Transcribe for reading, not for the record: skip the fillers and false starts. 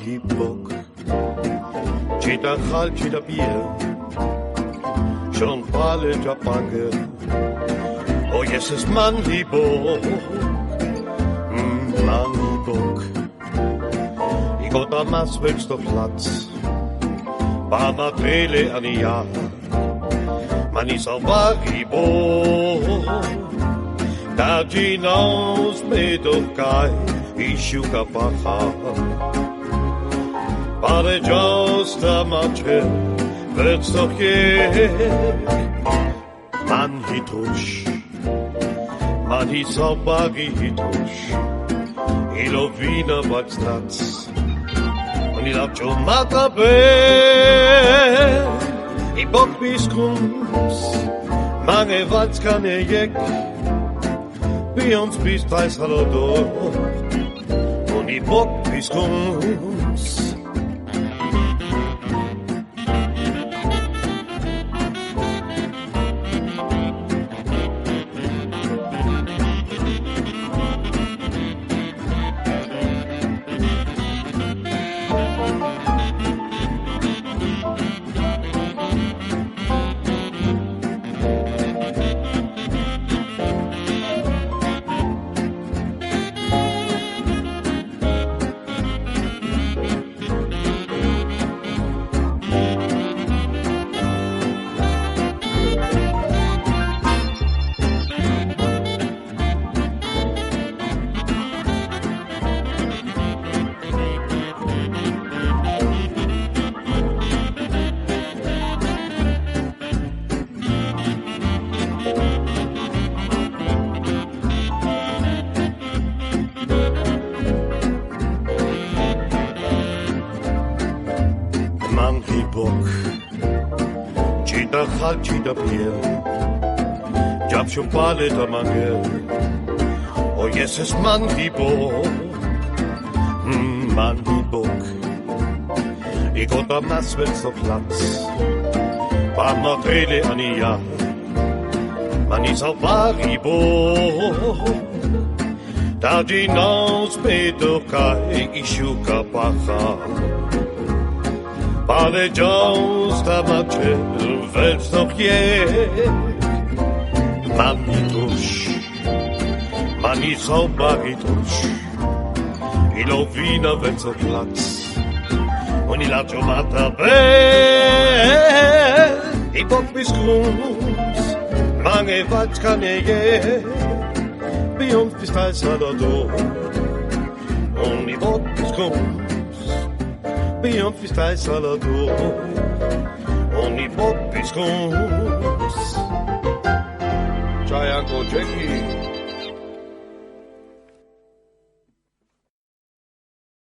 hi bok, chita khal chita bier, schon pale japange, oh yes es man hi bok, man hi bok, ich got am Maswelster Platz, war na Tele an die Jahr, man is auf Waribo, da hinaus mit doch kai, ich schuka pacha, pare josta mache, wird's doch je, man hitusch, man is auf Waribusch, ilo Wiener Waldplatz, und ich hab schon Matabe, I bock bis krums, mange Walz kann jeck, wie uns bis 30 Hallo und I bock bis krums. Chita khal chita pier, jab schon pale da mangel, oh yes es man hi bok, man hi bok, ich got am Maswelster Platz, war na Tele an die Jahr, man is auf Waribo, da hinaus mit doch kai, ich schuka pacha, pare josta mache, wird's doch je, man hitusch, man is auf Waribusch, ilo Wiener Waldplatz, und ich lad schon Matabe, I bock bis krums, mange Walz kann je, wie uns bis 30 Hallo und I bock bis krums, wie uns bis 30 Hallo und I bock bis krums. Ciao, Uncle Jackie.